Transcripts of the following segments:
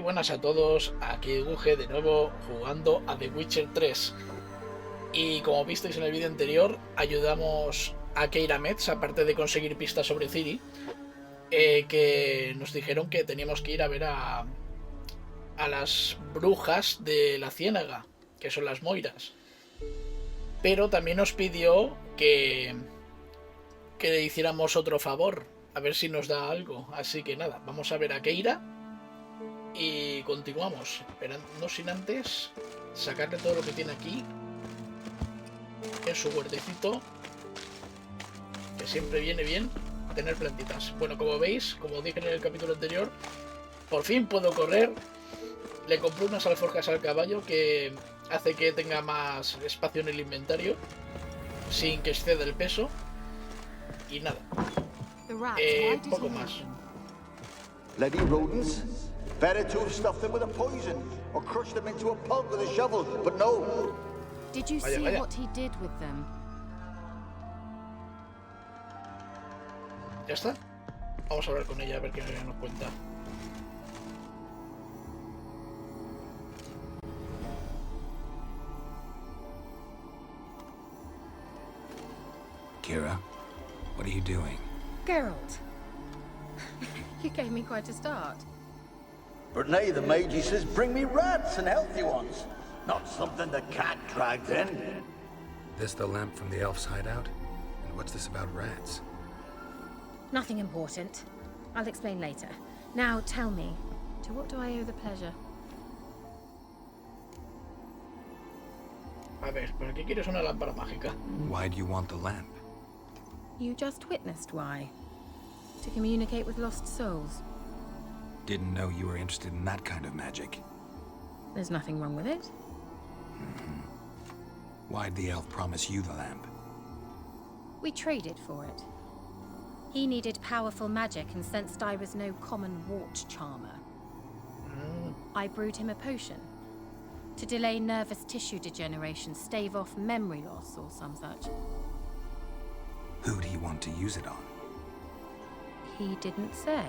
buenas a todos, aquí Guge de nuevo jugando a The Witcher 3. Y como visteis en el vídeo anterior, ayudamos a Keira Metz, aparte de conseguir pistas sobre Ciri, que nos dijeron que teníamos que ir a ver a las brujas de la ciénaga, que son las moiras. Pero también nos pidió que le hiciéramos otro favor, a ver si nos da algo. Así que nada, vamos a ver a Keira y continuamos, pero no sin antes sacarle todo lo que tiene aquí en su huertecito, que siempre viene bien tener plantitas. Bueno, como veis, como dije en el capítulo anterior, por fin puedo correr. Le compré unas alforjas al caballo que hace que tenga más espacio en el inventario sin que exceda el peso. Y nada, poco más. Lady rodents? Better to have stuffed them with a poison or crushed them into a pulp with a shovel, but no. Did you see what he did with them? ¿Ya está? Vamos a hablar con ella a ver qué nos cuenta. Kira, what are you doing? Geralt, you gave me quite a start. But nay, the mage says bring me rats and healthy ones. Not something the cat dragged in. This the lamp from the elf's hideout? And what's this about rats? Nothing important. I'll explain later. Now tell me, to what do I owe the pleasure? A ver, ¿para qué quieres una lámpara mágica? Why do you want the lamp? You just witnessed why. To communicate with lost souls. Didn't know you were interested in that kind of magic. There's nothing wrong with it. Why'd the elf promise you the lamp? We traded for it. He needed powerful magic and sensed I was no common wart charmer. I brewed him a potion. To delay nervous tissue degeneration, stave off memory loss or some such. Who'd he want to use it on? He didn't say.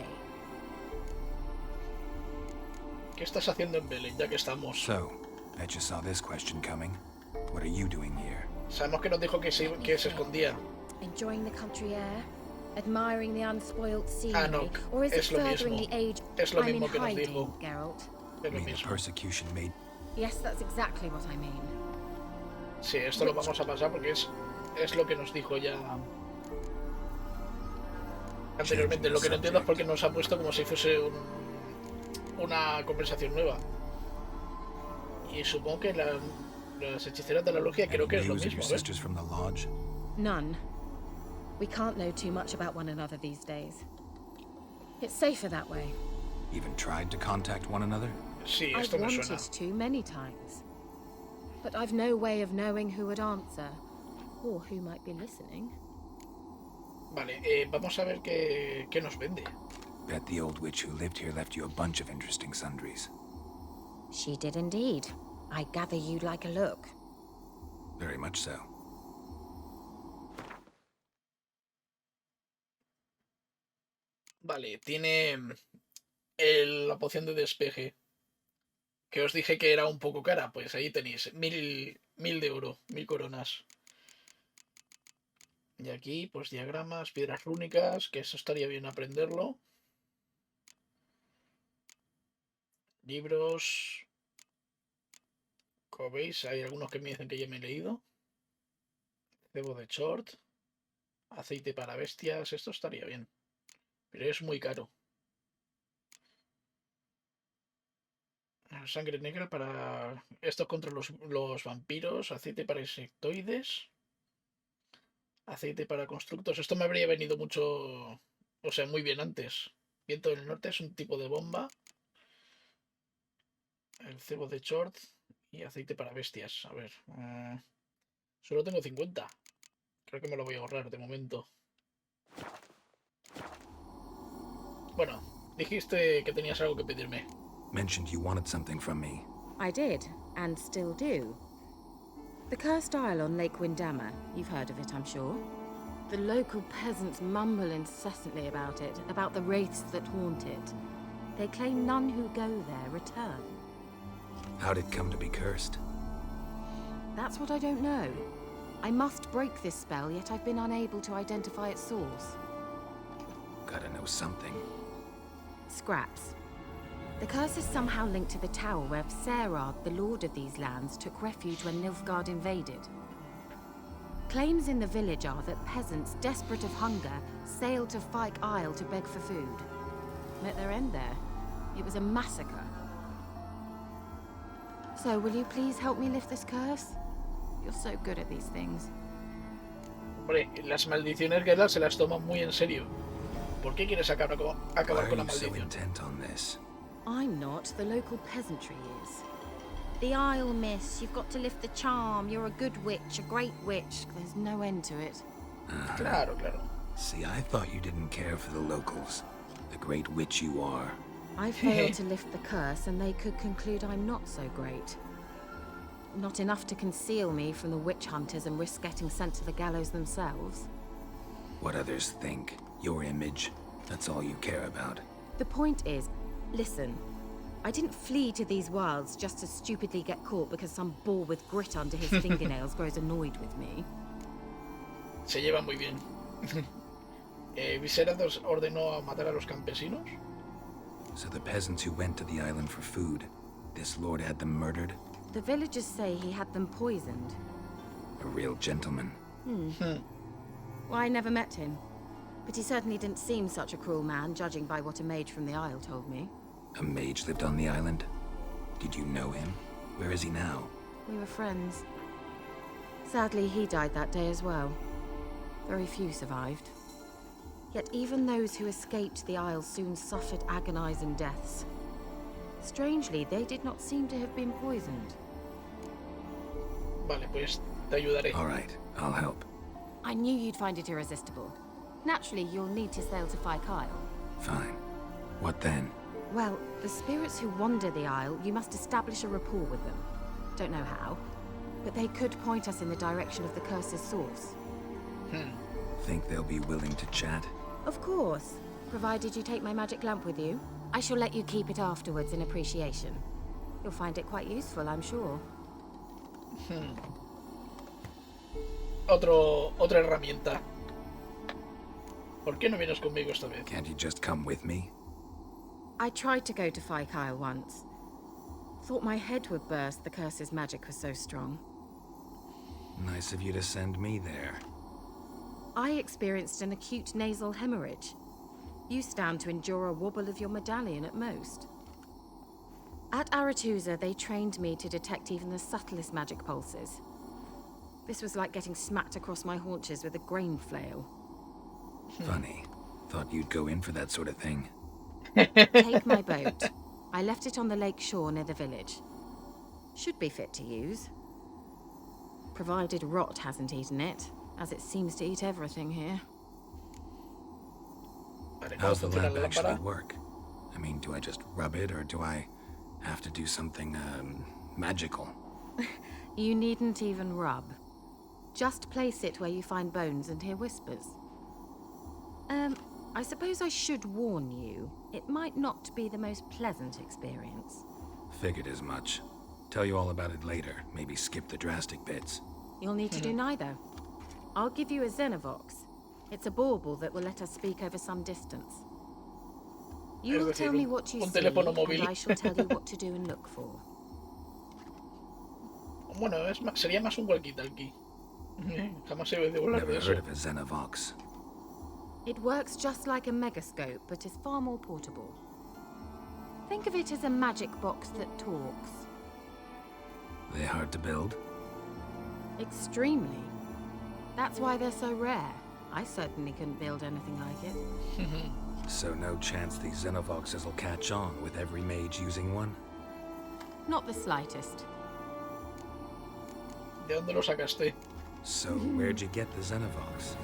¿Qué estás haciendo en Belén, ya que estamos? So, bet you saw this question coming. What are you doing here? Sabemos que nos dijo que se escondía. Enjoying the country air, admiring the unspoiled scenery, no, or is it es lo furthering mismo. the age? Es lo I'm mismo in que nos hiding, dijo. Geralt. Es lo Mean the mismo. persecution made... Yes, that's exactly what I mean. Sí, esto lo vamos a pasar porque es lo que nos dijo ya anteriormente. Lo que no entiendo es por qué nos ha puesto como si fuese una conversación nueva. Y supongo que las hechiceras de la logia creo que es lo mismo, ¿ves? None. We can't know too much about one another these days. It's safer that way. Even tried to contact one another? Sí, I've esto me wanted suena. to many times. But I've no way of knowing who would answer, or who might be listening. Vale, vamos a ver qué nos vende. Bet the old witch who lived here left you a bunch of interesting sundries. She did indeed. I gather you'd like a look. Very much so. Vale, tiene la poción de despeje, que os dije que era un poco cara. Pues ahí tenéis 1000 de oro, 1000 coronas. Y aquí, pues diagramas, piedras rúnicas, que eso estaría bien aprenderlo. Libros. Como veis, hay algunos que me dicen que ya me he leído. Cebo de short. Aceite para bestias, esto estaría bien. Pero es muy caro. Sangre negra para... Esto contra los vampiros. Aceite para insectoides. Aceite para constructos. Esto me habría venido mucho... O sea, muy bien antes. Viento del norte es un tipo de bomba. El cebo de short. Y aceite para bestias. A ver. Solo tengo 50. Creo que me lo voy a ahorrar de momento. Bueno, dijiste que tenías algo que pedirme. Mentioned you wanted something from me. I did, and still do. The cursed isle on Lake Windammer. You've heard of it, I'm sure. The local peasants mumble incessantly about it, about the wraiths that haunt it. They claim none who go there return. How'd it come to be cursed? That's what I don't know. I must break this spell, yet I've been unable to identify its source. Gotta know something. Scraps. The curse is somehow linked to the tower where Serard, the lord of these lands, took refuge when Nilfgaard invaded. Claims in the village are that peasants, desperate of hunger, sailed to Fyke Isle to beg for food. Met their end there. It was a massacre. So, will you please help me lift this curse? You're so good at these things. Hombre, las maldiciones Geralt se las toma muy en serio. ¿Por qué quieres acabar con la so maldición? intent on this? I'm not. The local peasantry is. The Isle, miss. You've got to lift the charm. You're a good witch, a great witch. There's no end to it. Claro, claro. See, I thought you didn't care for the locals. The great witch you are. I failed to lift the curse, and they could conclude I'm not so great. Not enough to conceal me from the witch hunters and risk getting sent to the gallows themselves. What others think. Your image. That's all you care about. The point is, listen, I didn't flee to these wilds just to stupidly get caught because some boar with grit under his fingernails grows annoyed with me. Se llevan muy bien. Viciados ordenó matar a los campesinos. So the peasants who went to the island for food, this lord had them murdered? The villagers say he had them poisoned. A real gentleman. Well, I never met him. But he certainly didn't seem such a cruel man, judging by what a mage from the Isle told me. A mage lived on the island? Did you know him? Where is he now? We were friends. Sadly, he died that day as well. Very few survived. Yet even those who escaped the Isle soon suffered agonizing deaths. Strangely, they did not seem to have been poisoned. Vale, pues te ayudaré. All right, I'll help. I knew you'd find it irresistible. Naturally, you'll need to sail to Fyke Isle. Fine. What then? Well, the spirits who wander the Isle, you must establish a rapport with them. Don't know how, but they could point us in the direction of the curse's source. Think they'll be willing to chat? Of course, provided you take my magic lamp with you. I shall let you keep it afterwards in appreciation. You'll find it quite useful, I'm sure. Otra herramienta. ¿Por qué no vienes conmigo esta vez? Can't you just come with me? I tried to go to Fyke Isle once. Thought my head would burst, the curse's magic was so strong. Nice of you to send me there. I experienced an acute nasal hemorrhage. You stand to endure a wobble of your medallion at most. At Aretusa, they trained me to detect even the subtlest magic pulses. This was like getting smacked across my haunches with a grain flail. Funny. Thought you'd go in for that sort of thing. Take my boat. I left it on the lake shore near the village. Should be fit to use. Provided rot hasn't eaten it, as it seems to eat everything here. How's the lamp actually work? I mean, do I just rub it, or do I have to do something, magical? You needn't even rub. Just place it where you find bones and hear whispers. I suppose I should warn you. It might not be the most pleasant experience. Figured as much. Tell you all about it later. Maybe skip the drastic bits. You'll need to do neither. I'll give you a Xenovox. It's a bauble that will let us speak over some distance. You will tell me what you see, and I shall tell you what to do and look for. Bueno, sería más un walkie-talkie. Jamás he oído hablar Never de eso. heard of a Xenovox. It works just like a megascope, but is far more portable. Think of it as a magic box that talks. They hard to build? Extremely. That's why they're so rare. I certainly couldn't build anything like it. So no chance these Xenovoxes will catch on with every mage using one? Not the slightest. ¿De dónde lo sacaste? So where'd you get the Xenovox?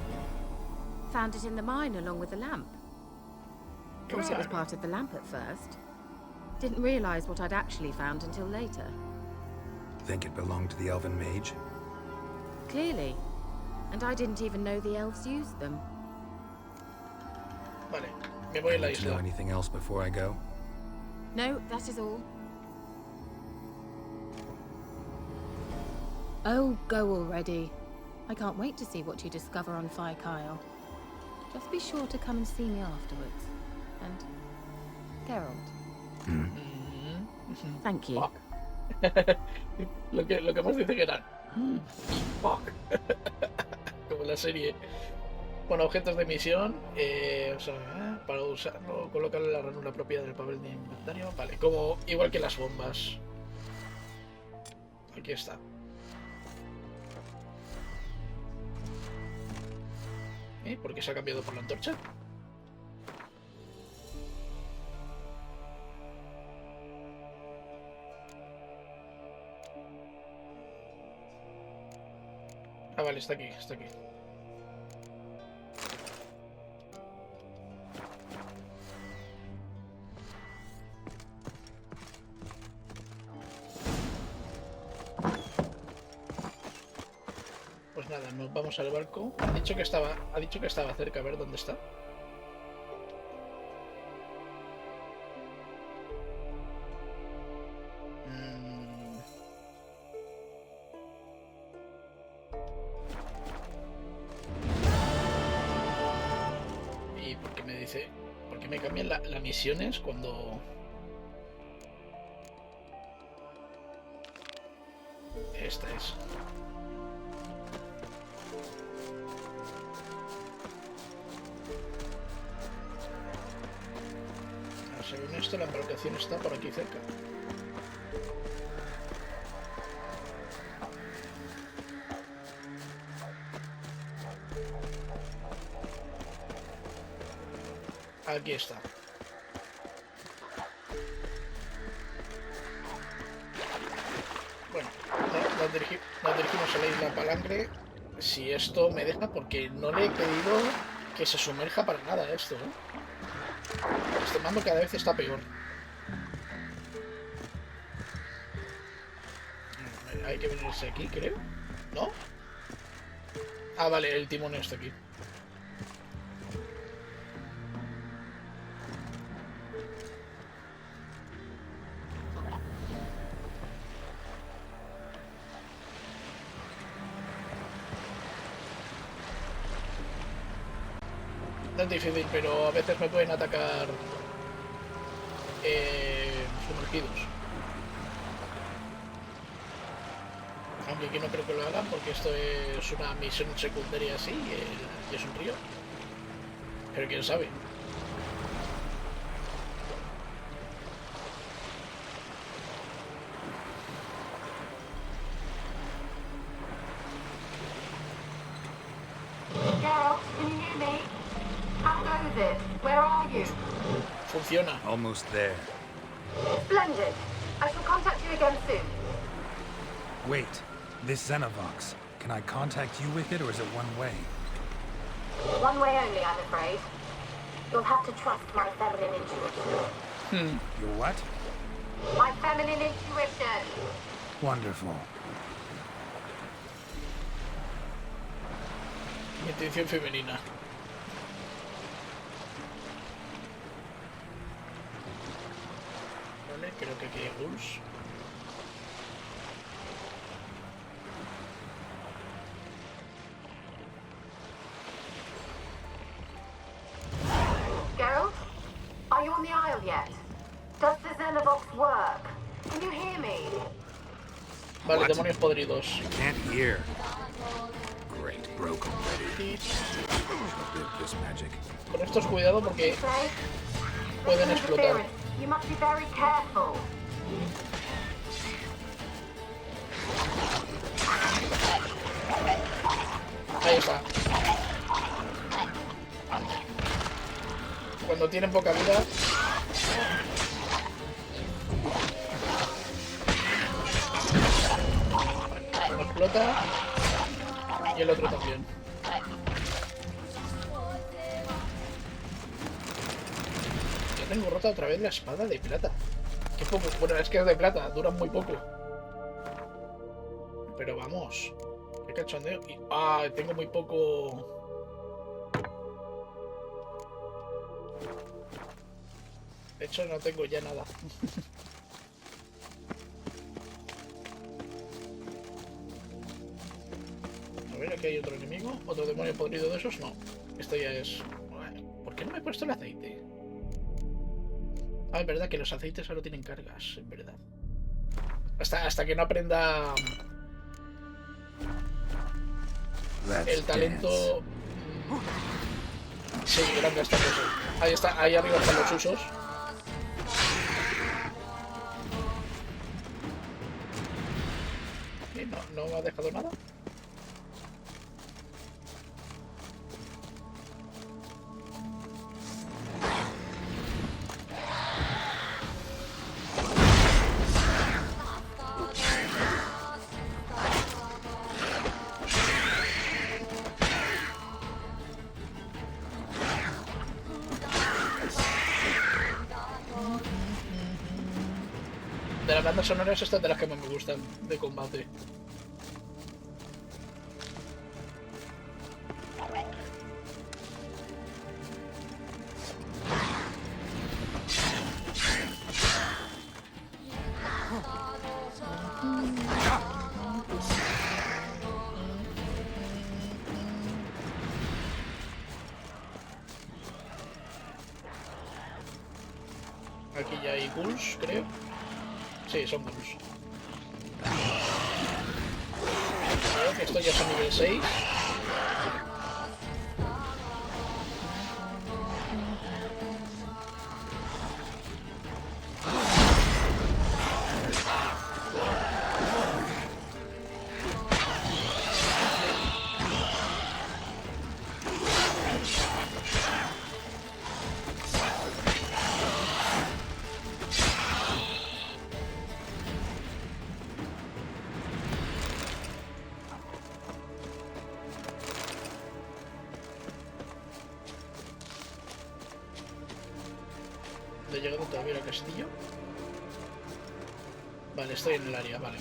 Found it in the mine along with the lamp. Thought it was part of the lamp at first. Didn't realize what I'd actually found until later. Think it belonged to the elven mage? Clearly. And I didn't even know the elves used them. Vale, me voy a la Need to know isla. anything else before I go? No, that is all. Oh, go already. I can't wait to see what you discover on Fire Kyle. Just be sure to come and see me afterwards. And Geralt. Thank you. lo que más dice que era. Fuck. Como en la serie. Bueno, objetos de misión. O sea, para usarlo, colocarle la ranura propia del papel de inventario. Vale, como igual que las bombas. Aquí está. ¿Por qué se ha cambiado por la antorcha? Ah, vale, está aquí, está aquí. Pues nada, nos vamos al barco. Ha dicho que estaba cerca, a ver dónde está. ¿Y por qué me dice? ¿Por qué me cambian las misiones cuando...? Esta es. Según esto, la embarcación está por aquí cerca. Aquí está. Bueno, nos dirigimos a la isla Palangre. Si esto me deja, porque no le he pedido que se sumerja para nada esto, ¿eh? Este mando cada vez está peor. Hay que venirse aquí, creo. ¿No? Ah, vale, el timón está aquí. No es difícil, pero a veces me pueden atacar sumergidos. Aunque aquí no creo que lo hagan porque esto es una misión secundaria así y es un río. Pero quién sabe. Geralt, can you hear me? How goes it? Where are you? Funciona. Almost there. Splendid. I shall contact you again soon. Wait, this Xenovox. Can I contact you with it, or is it one way? One way only, I'm afraid. You'll have to trust my feminine intuition. Your what? My feminine intuition. Wonderful. Mi intuición femenina. Vale, creo que aquí hay ghouls. Geralt, are you on the Isle yet? Does the Xenovox work? Can you hear me? Vale, What? demonios podridos. I can't hear. Great, broke already. A bit this magic. Con estos cuidado porque Say, pueden explotar. interference. You must be very careful. Ahí está. Cuando tienen poca vida. Uno explota. Y el otro también. Ya tengo rota otra vez la espada de plata. Qué poco. Bueno, es que es de plata, duran muy poco. Pero vamos. Qué cachondeo. Tengo muy poco. De hecho, no tengo ya nada. A ver, aquí hay otro enemigo. ¿Otro demonio podrido de esos? No. Esto ya es... ¿Por qué no me he puesto el aceite? Ah, es verdad que los aceites ahora tienen cargas, es verdad. Hasta que no aprenda el talento... Sí, grande hasta eso. Ahí está, ahí arriba están los usos. ¿Y no me ha dejado nada? De las bandas sonoras estas de las que más me gustan de combate. Aquí ya hay ghouls, creo. Sí, son ghouls. Creo que esto ya es a nivel 6. ¿No he llegado todavía al castillo? Vale, estoy en el área, vale.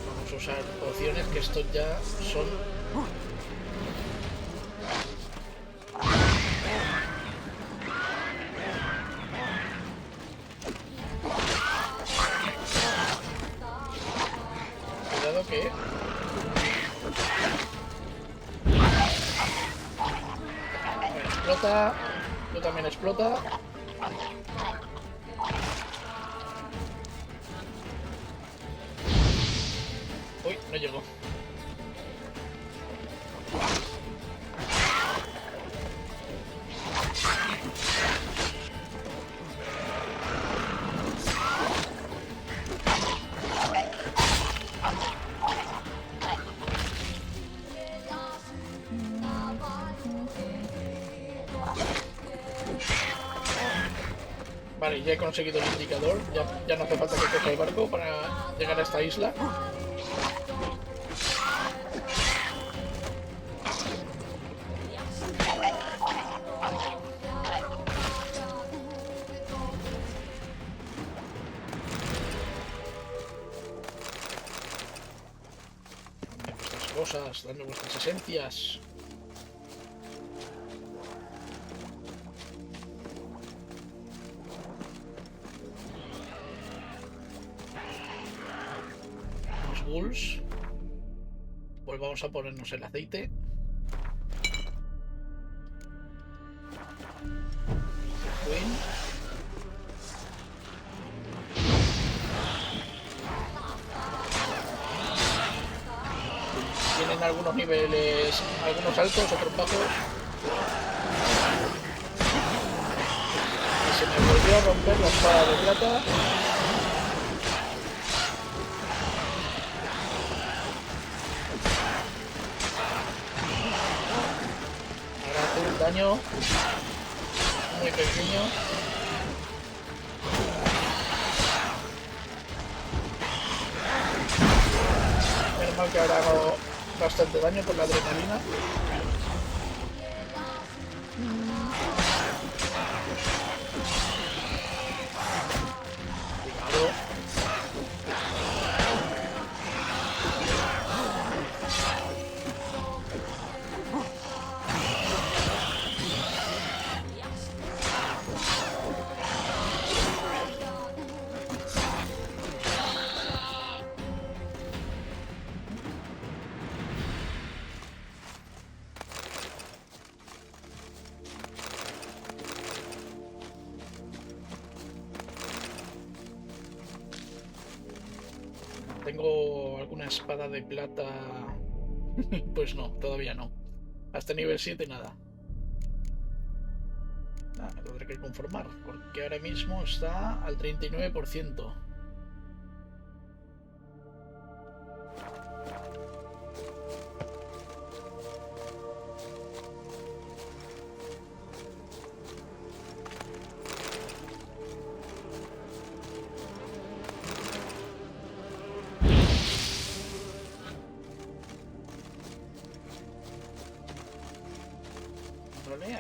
Vamos a usar pociones, que estos ya son... Cuidado que... Explota, tú también explota. Uy, no llegó. Vale, ya he conseguido el indicador, ya no hace falta que coja el barco para llegar a esta isla. Dame vuestras cosas, dame vuestras esencias. Pues vamos a ponernos el aceite. Tienen algunos niveles, algunos altos, otros bajos. Y se me volvió a romper la espada de plata. Daño muy pequeño. Menos mal que ahora hago bastante daño con la adrenalina. Cuidado. tengo alguna espada de plata. Pues no, todavía no. Hasta nivel 7 nada. Me tendré que conformar, porque ahora mismo está al 39%.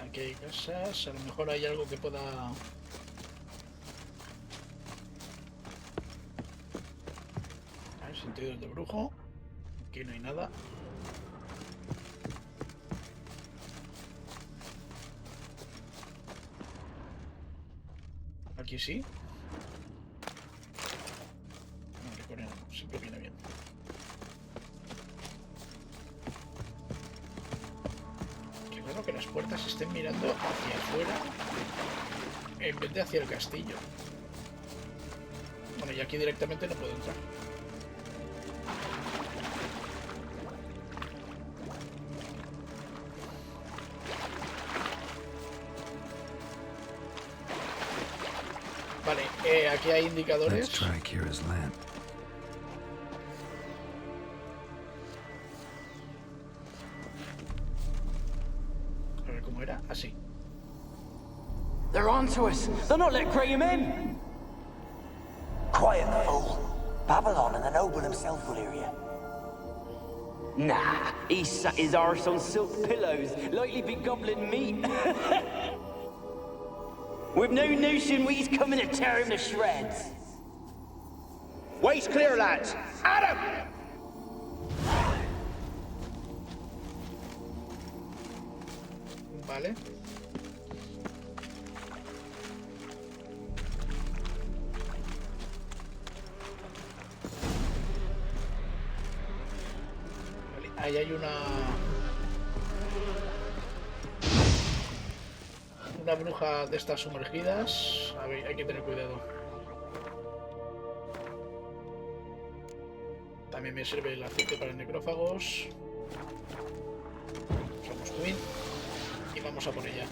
Aquí hay casas, a lo mejor hay algo que pueda... Sentido de brujo. Aquí no hay nada. Aquí sí. Vale, con él siempre viene bien. Que las puertas estén mirando hacia afuera en vez de hacia el castillo. Bueno, y aquí directamente no puedo entrar. Vale, aquí hay indicadores. Así. They're onto us. They're not letting Graham in. Quiet, fool. Babylon and the noble himself will hear you. Nah, he sat his arse on silk pillows, likely be gobbling meat. We've no notion we's coming to tear him to shreds. Way's clear, lads. Adam! Vale. Ahí hay una bruja de estas sumergidas. A ver, hay que tener cuidado. También me sirve el aceite para necrófagos. Usamos Queen y vamos a por ella.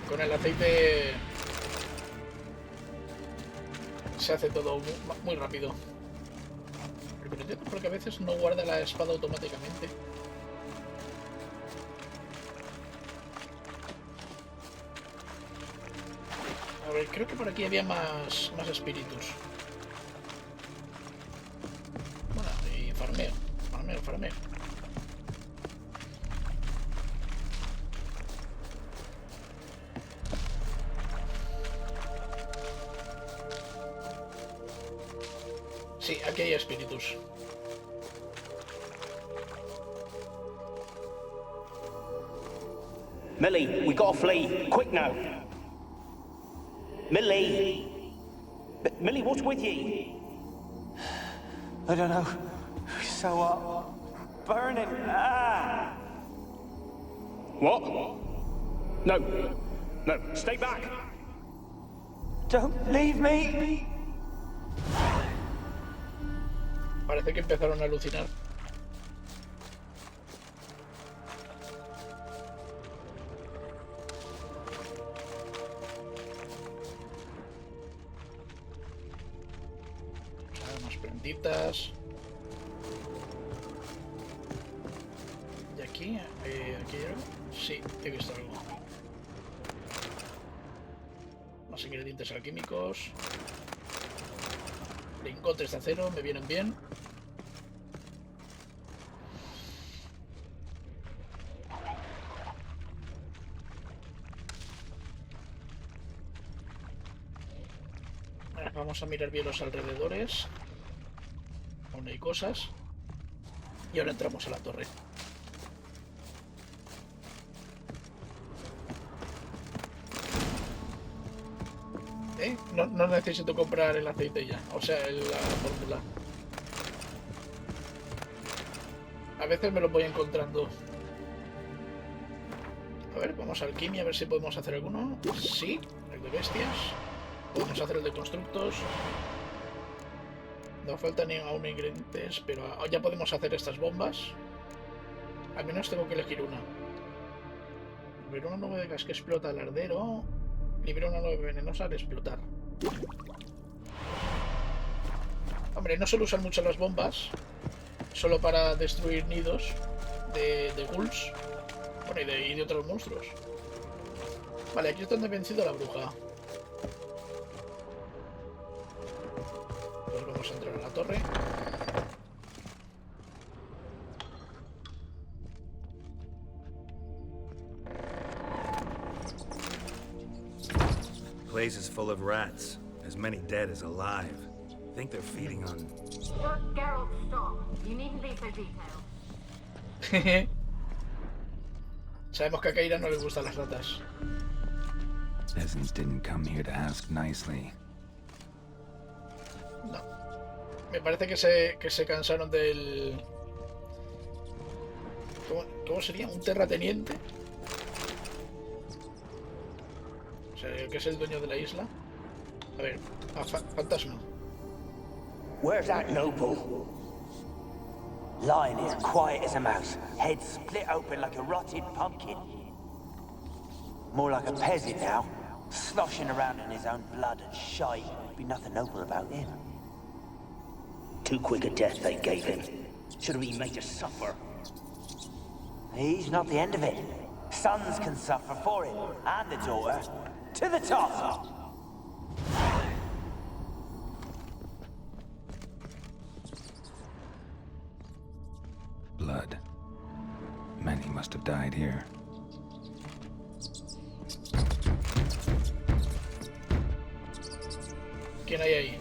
Con el aceite se hace todo muy rápido. Porque a veces no guarda la espada automáticamente. A ver, creo que por aquí había más espíritus. Bueno, y farmeo. Sí, aquí hay espíritus. Millie, we gotta flee. Quick now. Millie! Millie, what's with ye? I don't know. So, burning. Ah! What? No. No, stay back. Don't leave me. Parece que empezaron a alucinar. Más prenditas. ¿Y aquí? ¿Aquí hay algo? Sí, he visto algo. Más ingredientes alquímicos. Lingotes de acero, me vienen bien. Vamos a mirar bien los alrededores. Aún hay cosas. Y ahora entramos a la torre. No necesito comprar el aceite ya, o sea, la fórmula. A veces me lo voy encontrando. A ver, vamos a alquimia, a ver si podemos hacer alguno. Sí, el de bestias. Podemos hacer el de constructos. No falta ni aún ingredientes, pero ya podemos hacer estas bombas. Al menos tengo que elegir una. Libera una nube de gas que explota al ardero. Libera una nube venenosa al explotar. Hombre, no suelo usar mucho las bombas. Solo para destruir nidos de ghouls. Bueno, y de otros monstruos. Vale, aquí es donde he vencido a la bruja. Pues vamos a entrar a la torre. The place is full of rats. As many dead as alive. I think they're feeding on... Geralt, stop. You needn't be so detailed. Sabemos que a Keira no le gustan las ratas. Peasants didn't come here to ask nicely. No. Me parece que se cansaron del... ¿Cómo sería? ¿Un terrateniente? O sea, el que es el dueño de la isla. A ver, fantasma. Where's that noble? Lying here, quiet as a mouse, head split open like a rotted pumpkin. More like a peasant now, sloshing around in his own blood and shite. Be nothing noble about him. Too quick a death they gave him. Should have been made to suffer. He's not the end of it. Sons can suffer for it, and the daughter. To the top! Blood. Many must have died here. ¿Quién hay ahí?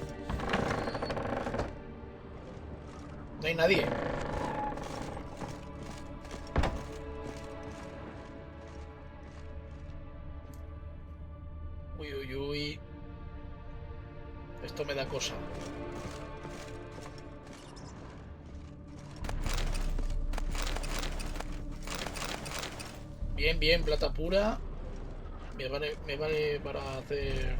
No hay nadie. Uy, uy, uy. Esto me da cosa. Bien, bien, plata pura. Me vale para hacer...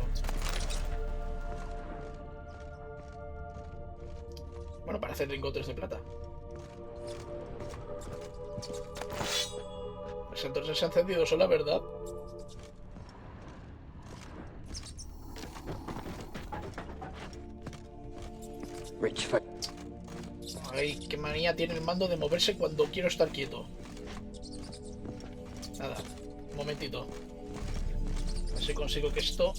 Bueno, para hacer lingotes de plata. Pues entonces se ha encendido sola, ¿verdad? Ay, qué manía tiene el mando de moverse cuando quiero estar quieto. Nada, un momentito. A ver si consigo que esto...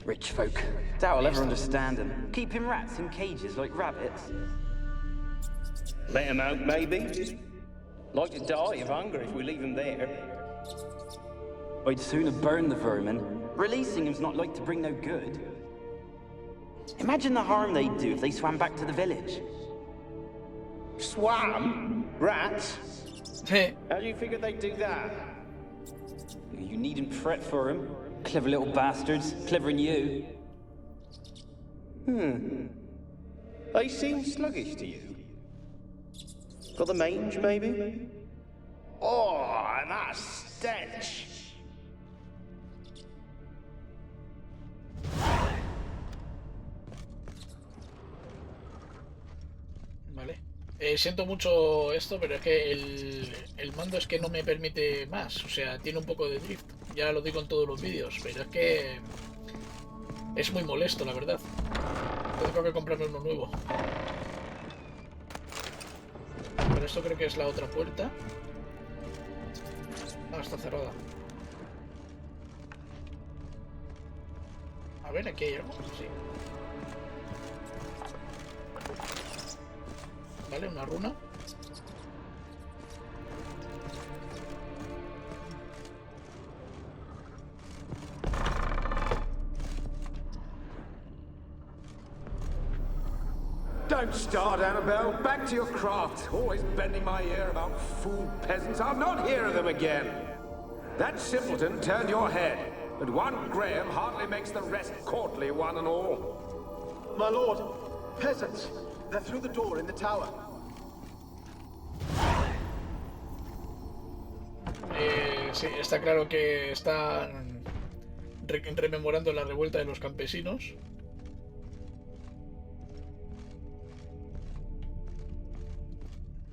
Rich folk. Doubt I'll ever understand them. Keeping rats in cages like rabbits. Let 'em out, maybe. Like to die of hunger if we leave them there. I'd sooner burn the vermin. Releasing them's not like to bring no good. Imagine the harm they'd do if they swam back to the village. Swam? Rats? How do you figure they'd do that? You needn't fret for them. Clever little bastards. Clever than you. They seem sluggish to you. Got the mange, maybe? Oh, and that stench! Vale. Siento mucho esto, pero es que el mando es que no me permite más. O sea, tiene un poco de drift. Ya lo digo en todos los vídeos, pero es que es muy molesto, la verdad. Tengo que comprarme uno nuevo. Pero esto creo que es la otra puerta. Ah, está cerrada. A ver, aquí hay algo. Sí. Vale, una runa. Don't start, Annabelle. Back to your craft. Always bending my ear about fool peasants. I'll not hear of them again. That simpleton turned your head. but one Graham hardly makes the rest courtly, one and all. My lord, peasants. They're through the door in the tower. Sí, está claro que están rememorando la revuelta de los campesinos.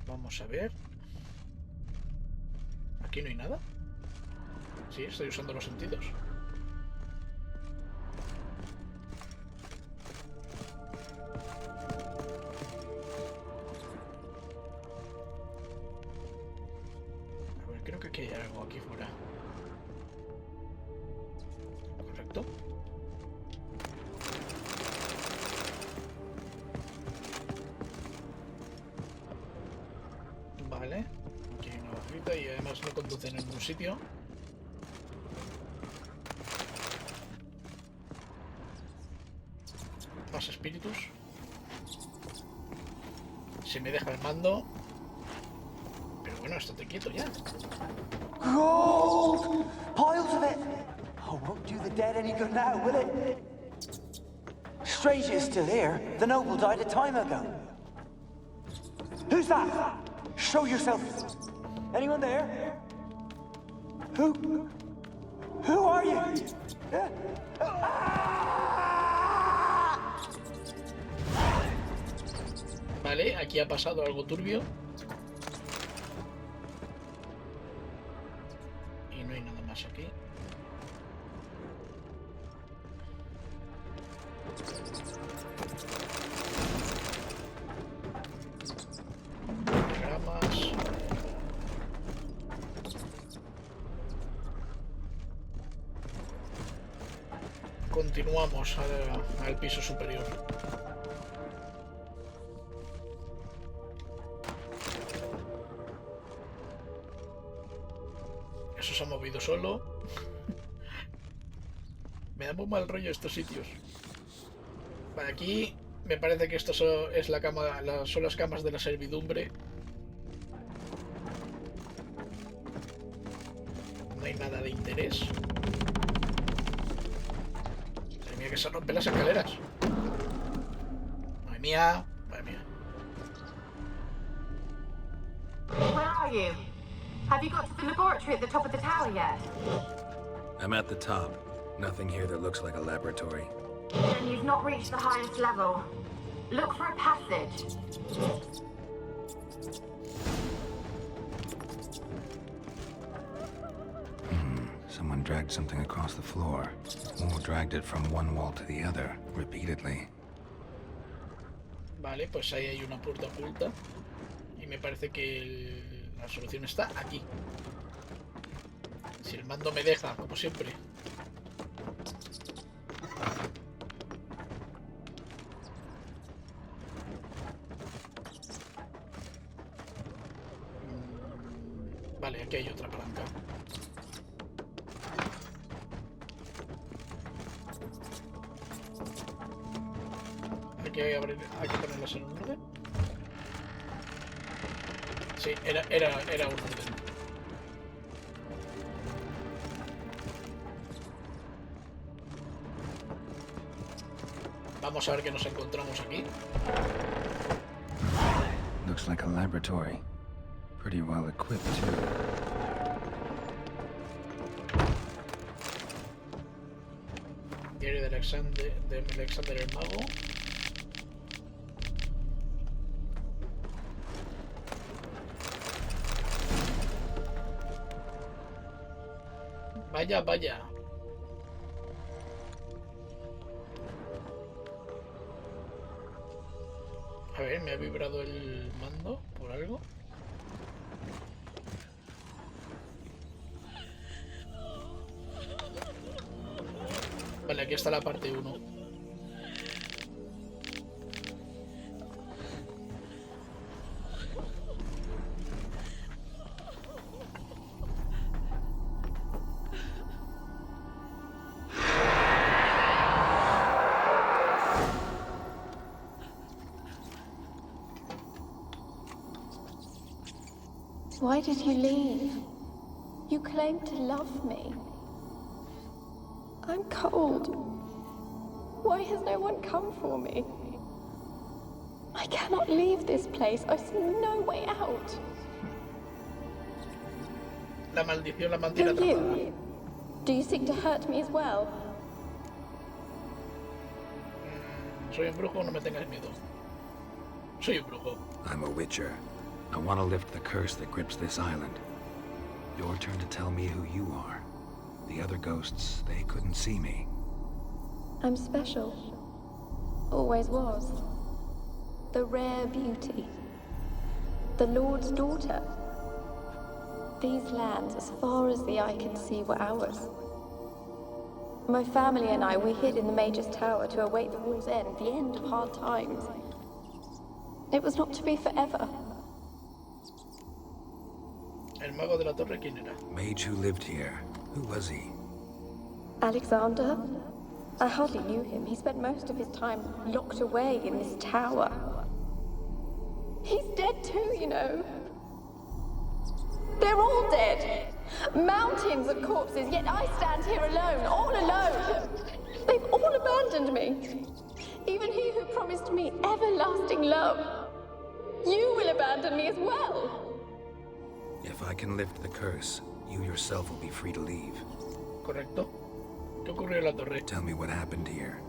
Vamos a ver. ¿Aquí no hay nada? Sí, estoy usando los sentidos. A ver, creo que aquí hay algo aquí fuera. ¿Correcto? Vale. Aquí hay una barrita y además no conduce en ningún sitio. Más espíritus. Se me deja el mando. Pero bueno, estate quieto ya. Gold! Piles of it! Oh, won't do the dead any good now, will it? Strange it's still here. The noble died a time ago. Who's that? Show yourself. Anyone there? Who are you? Vale, aquí ha pasado algo turbio. Y no hay nada más aquí. Diagramas. Continuamos al piso superior. Eso se ha movido solo. Me da muy mal rollo estos sitios. Vale, aquí me parece que esto es la cama, son las camas de la servidumbre. No hay nada de interés. Madre mía, que se rompen las escaleras. Madre mía, madre mía. Where are you? Have you got to the laboratory at the top of the tower yet? I'm at the top. Nothing here that looks like a laboratory. Then you've not reached the highest level. Look for a passage. Someone dragged something across the floor. Or dragged it from one wall to the other, repeatedly. Vale, pues ahí hay una puerta oculta. Y me parece que la solución está aquí. Si el mando me deja, como siempre. Vale, aquí hay otra palanca. Hay que ponerlas en un orden. Sí, era un orden. Vamos a ver qué nos encontramos aquí. Looks like a laboratory. Pretty well equipped too. Diario de Alexander el Mago. Vaya, vaya. A ver, me ha vibrado el mando por algo. Vale, aquí está la parte 1. Why did you leave? You claimed to love me. I'm cold. Why has no one come for me? I cannot leave this place. I see no way out. La maldición la mantiene Who are atrapada. you? Do you seek to hurt me as well? Soy un brujo, no me tengas miedo. Soy un brujo. I'm a witcher. I want to lift the curse that grips this island. Your turn to tell me who you are. The other ghosts, they couldn't see me. I'm special. Always was. The rare beauty. The Lord's daughter. These lands, as far as the eye can see, were ours. My family and I, we hid in the Major's Tower to await the war's end, the end of hard times. It was not to be forever. El mago de la torre, ¿quién era? Mage who lived here. Who was he? Alexander? I hardly knew him. He spent most of his time locked away in this tower. He's dead too, you know. They're all dead. Mountains of corpses, yet I stand here alone, all alone. They've all abandoned me. Even he who promised me everlasting love. You will abandon me as well. If I can lift the curse, you yourself will be free to leave. Correcto. ¿Qué ocurrió en la torre? Tell me what happened here.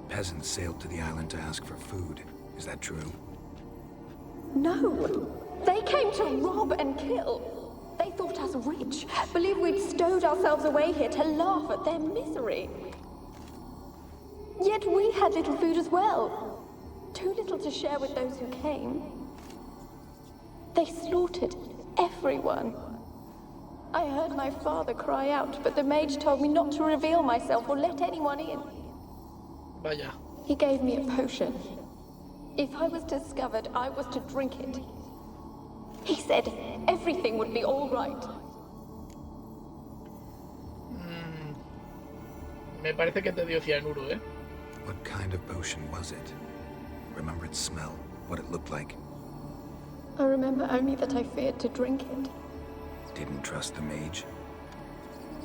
Peasants sailed to the island to ask for food. Is that true? No. They came to rob and kill. They thought us rich, believed we'd stowed ourselves away here to laugh at their misery. Yet we had little food as well. Too little to share with those who came. They slaughtered everyone. I heard my father cry out, but the mage told me not to reveal myself or let anyone in. Vaya. He gave me a potion. If I was discovered, I was to drink it. He said everything would be all right. Me parece que te dio cianuro, ¿eh? What kind of potion was it? Remember its smell? What it looked like? I remember only that I feared to drink it. Didn't trust the mage?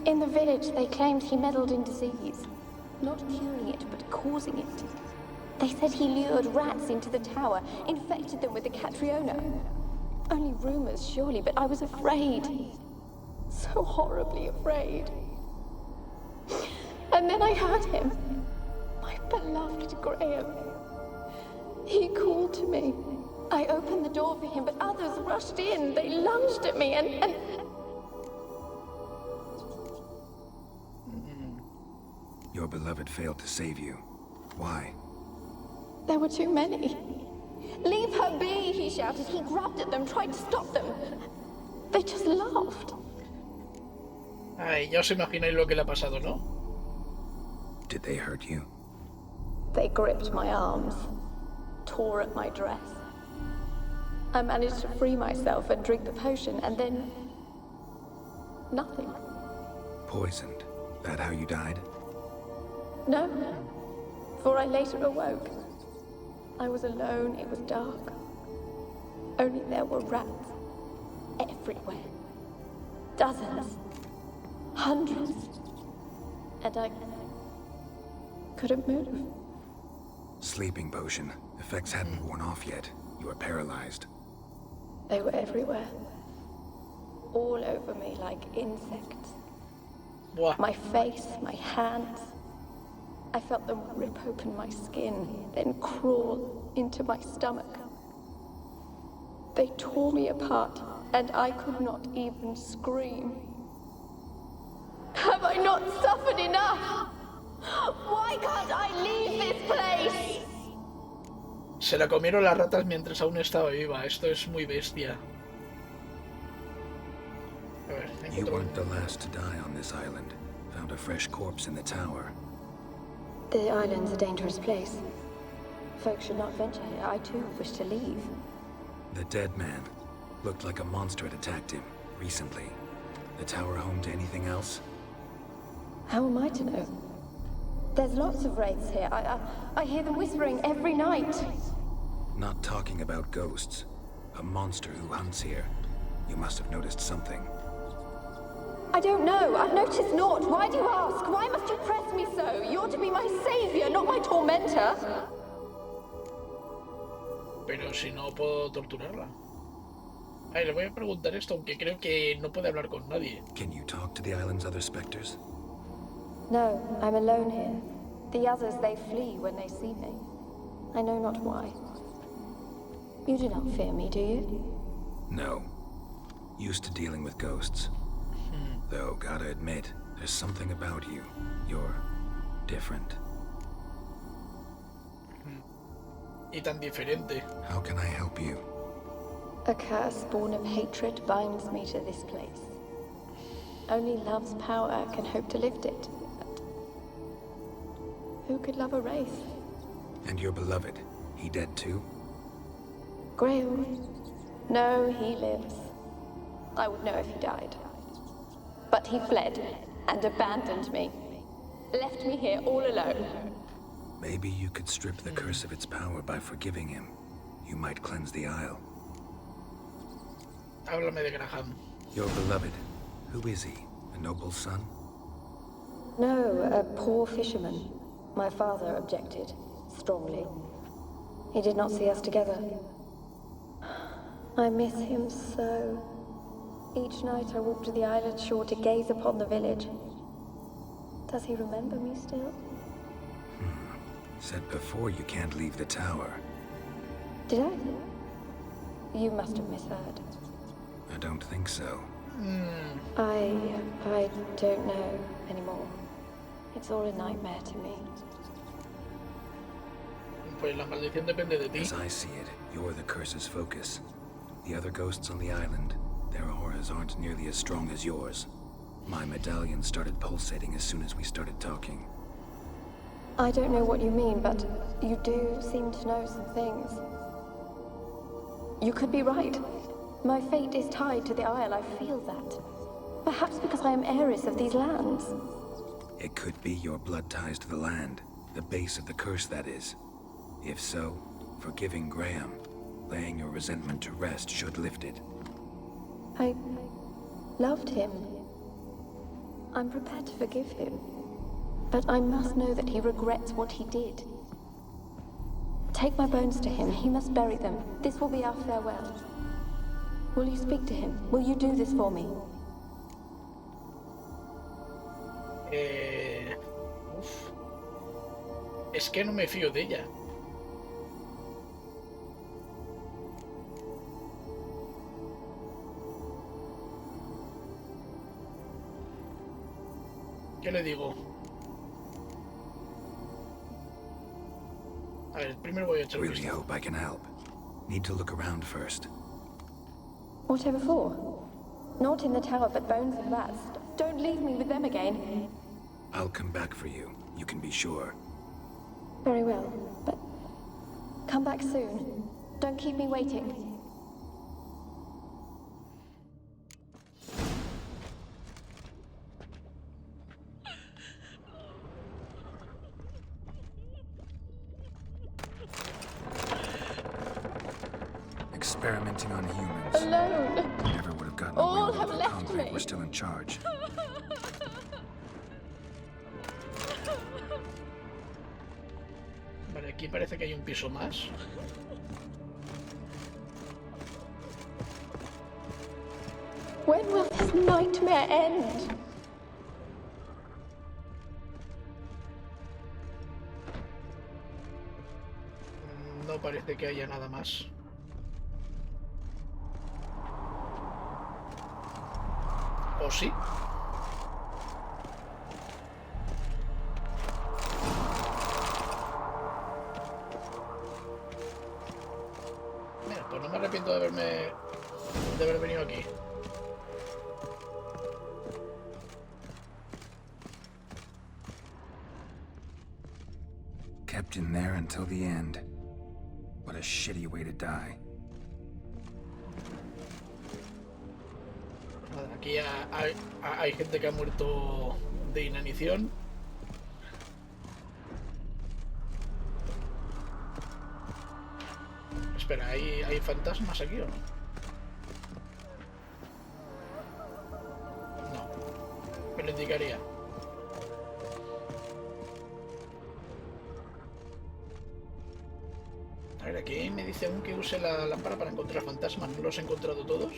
In the village, they claimed he meddled in disease. Not curing it, but causing it. They said he lured rats into the tower, infected them with the Catriona. Only rumors, surely, but I was afraid. So horribly afraid. And then I heard him. My beloved Graham. He called to me. I opened the door for him, but others rushed in. They lunged at me and... Your beloved failed to save you. Why? There were too many. Leave her be, he shouted. He grabbed at them, tried to stop them. They just laughed. Ay, ya os imagináis lo que le ha pasado, ¿no? Did they hurt you? They gripped my arms, tore at my dress. I managed to free myself and drink the potion, and then... nothing. Poisoned. That how you died? No, for I later awoke. I was alone, it was dark. Only there were rats. Everywhere. Dozens. Hundreds. And I... couldn't move. Sleeping potion. Effects hadn't worn off yet. You were paralyzed. They were everywhere. All over me like insects. Buah. My face, my hands. I felt them rip open my skin, then crawl into my stomach. They tore me apart, and I could not even scream. Have I not suffered enough? Why can't I leave this place? Se la comieron las ratas mientras aún estaba viva. Esto es muy bestia. A ver, You weren't the last to die on this island. Found a fresh corpse in the tower. The island's a dangerous place. Folks should not venture here. I too wish to leave. The dead man. Looked like a monster had attacked him recently. The tower home to anything else? How am I to know? There's lots of wraiths here. I hear them whispering every night. Not talking about ghosts. A monster who hunts here. You must have noticed something. I don't know. I've noticed naught. Why do you ask? Why must you press me tormentor? Pero si no puedo torturarla. A ver, le voy a preguntar esto, aunque creo que no puede hablar con nadie. Can you talk to the island's other specters? No, I'm alone here. The others, they flee when they see me. I know not why. You do not fear me, do you? No. Used to dealing with ghosts. Though, gotta admit, there's something about you. You're different. Y tan diferente. How can I help you? A curse born of hatred binds me to this place. Only love's power can hope to lift it. But who could love a wraith? And your beloved, he dead too? Grail? No, he lives. I would know if he died. But he fled and abandoned me. Left me here all alone. Maybe you could strip the curse of its power by forgiving him. You might cleanse the isle. Háblame de Graham. Your beloved, who is he? A noble son? No, a poor fisherman. My father objected, strongly. He did not see us together. I miss him so. Each night I walk to the island shore to gaze upon the village. Does he remember me still? Said before you can't leave the tower. Did I? You must have misheard. I don't think so. I don't know anymore. It's all a nightmare to me. Pues la maldición depende de ti. As I see it, you're the curse's focus. The other ghosts on the island, their auras aren't nearly as strong as yours. My medallion started pulsating as soon as we started talking. I don't know what you mean, but you do seem to know some things. You could be right. My fate is tied to the Isle, I feel that. Perhaps because I am heiress of these lands. It could be your blood ties to the land, the base of the curse, that is. If so, forgiving Graham, laying your resentment to rest should lift it. I loved him. I'm prepared to forgive him. But I must know that he regrets what he did. Take my bones to him. He must bury them. This will be our farewell. Will you speak to him? Will you do this for me? Es que no me fío de ella. ¿Qué le digo? A ver, primero voy a echar un Really vistazo. hope I can help. Need to look around first. Whatever for? Not in the tower, but bones and rats. Don't leave me with them again. I'll come back for you. You can be sure. Very well, but come back soon. Don't keep me waiting. Experimenting on humans. Alone. Never would have gotten All away with have it if left Concrete me. were still in charge. Vale, aquí parece que hay un piso más. When will this nightmare end? No parece que haya nada más. ¿O sí? Mira, pues no me arrepiento de haber venido aquí. Kept in there until the end. What a shitty way to die. Nada, aquí hay gente que ha muerto de inanición. Espera, ¿hay fantasmas aquí o no? No. Me lo indicaría. A ver, aquí me dice aún que use la lámpara para encontrar fantasmas. ¿No los he encontrado todos?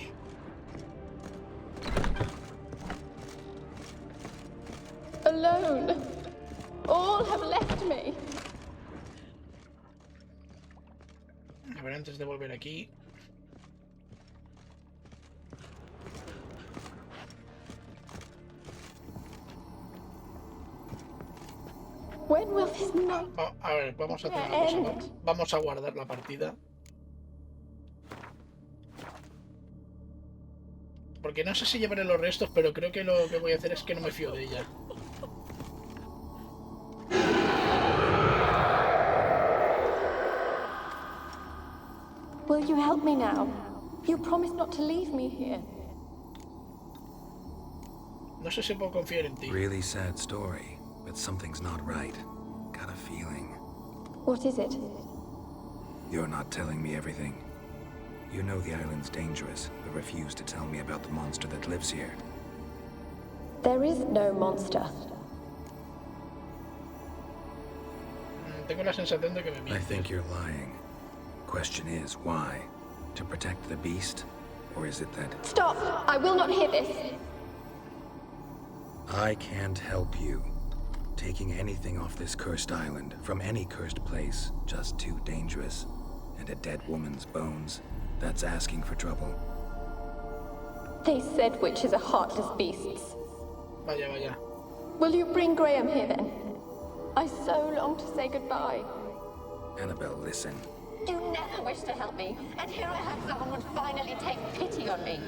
Alone. All have left me. A ver, antes de volver aquí... When will this night... A ver, vamos a hacer una cosa. Vamos a guardar la partida. Porque no sé si llevaré los restos, pero creo que lo que voy a hacer es que no me fío de ella. Will you help me now? You promised not to leave me here. No sé si puedo confiar en ti. Really sad story, but something's not right. Got a feeling. What is it? You're not telling me everything. You know the island's dangerous, but refuse to tell me about the monster that lives here. There is no monster. Tengo la sensación de que me mientes. I think you're lying. Question is, why? To protect the beast? Or is it that... Stop! I will not hear this! I can't help you. Taking anything off this cursed island, from any cursed place, just too dangerous. And a dead woman's bones, that's asking for trouble. They said witches are heartless beasts. Vaya, vaya. Will you bring Graham here then? I so long to say goodbye. Annabelle, listen. You never wish to help me, and here I have someone would finally take pity on me.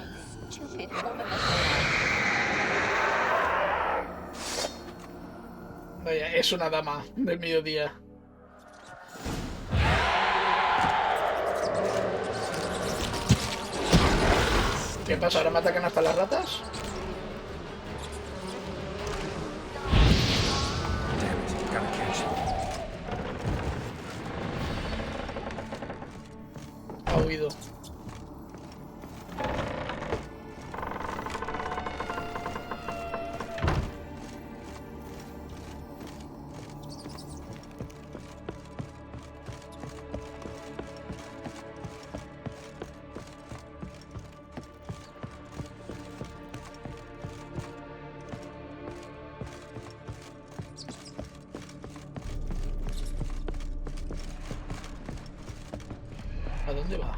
Stupid woman that Vaya, es una dama del mediodía. ¿Qué pasa? ¿Ahora me atacan hasta las ratas? Ha huido. ¿A dónde va?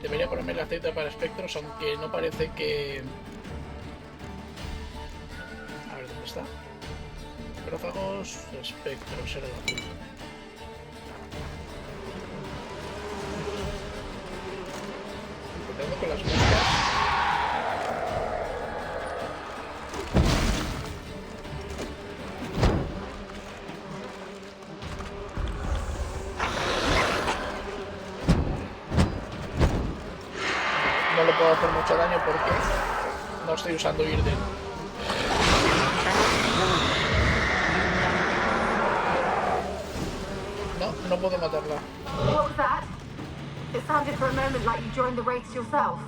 Debería ponerme el aceite para espectros, aunque no parece que... A ver, ¿dónde está? Prófagos, espectros, era el azul. Cuidado con las moscas. No le puedo hacer mucho daño porque no estoy usando Irden. No puedo matarla. What was that? It sounded for a moment like you joined the race yourself.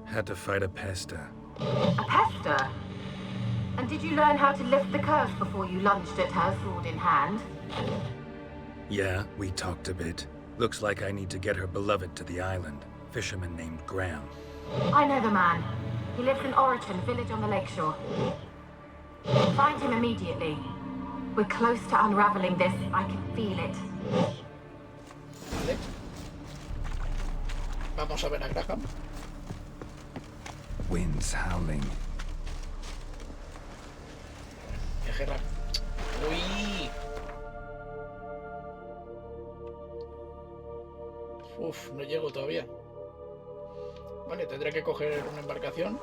Had to fight a pester. A pester? And did you learn how to lift the curse before you lunged at her, sword in hand? Yeah, we talked a bit. Looks like I need to get her beloved to the island. Fisherman named Graham. I know the man. He lives in Oriton, village on the lakeshore. Find him immediately. We're close to unraveling this. I can feel it. Vale. Vamos a ver a Graham. Winds howling. Guerra. Uy. Uf, no llego todavía. Vale, tendré que coger una embarcación.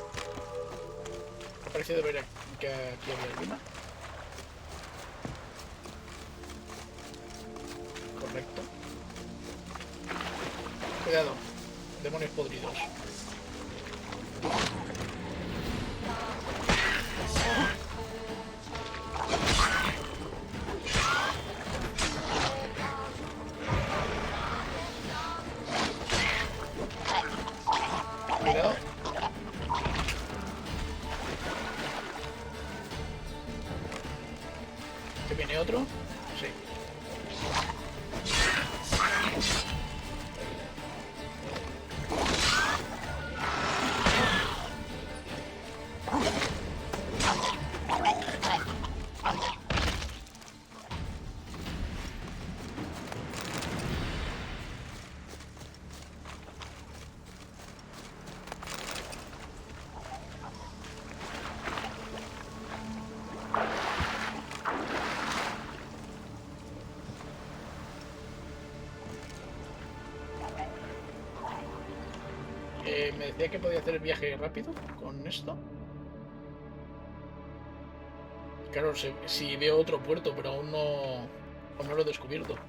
Ha parecido ver que aquí había alguna. Correcto. Cuidado, demonios podridos. Cuidado. ¿Que viene otro? Sí. Me decía que podía hacer el viaje rápido con esto. Claro, si veo otro puerto, pero aún no lo he descubierto. De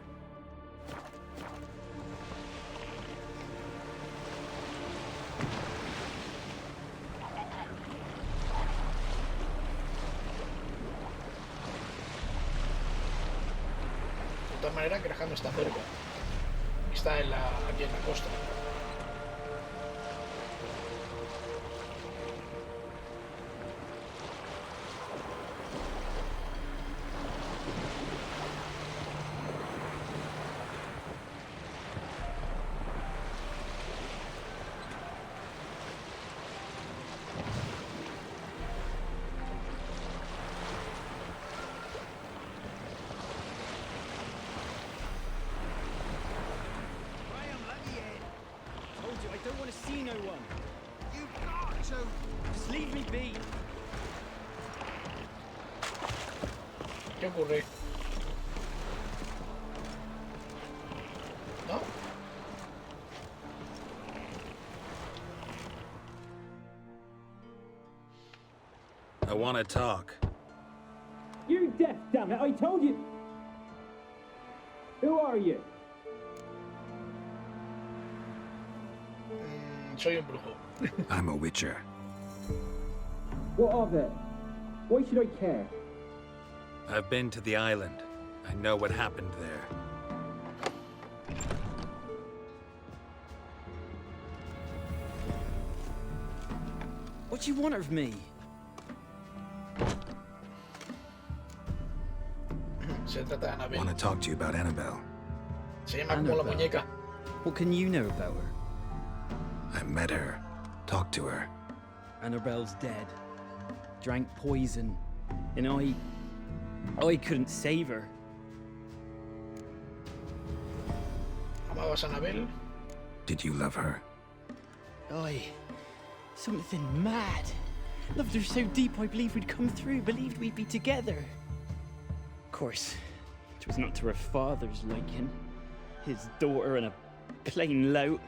todas maneras, Graham está cerca. Está aquí en la costa. ¿Qué ocurre? ¿No? I want to talk. You're deaf, damn it! I told you. Who are you? Soy un brujo. I'm a witcher. What of it? Why should I care? I've been to the island. I know what happened there. What do you want of me? Se trata de Annabelle. I want to talk to you about Annabelle. Se llama como la muñeca. What can you know about her? I met her. Talked to her. Annabelle's dead. Drank poison. And I couldn't save her. ¿Amabas a Annabelle? Did you love her? Something mad. Loved her so deep I believed we'd come through, believed we'd be together. Of course, it was not to her father's liking. His daughter and a plain lout.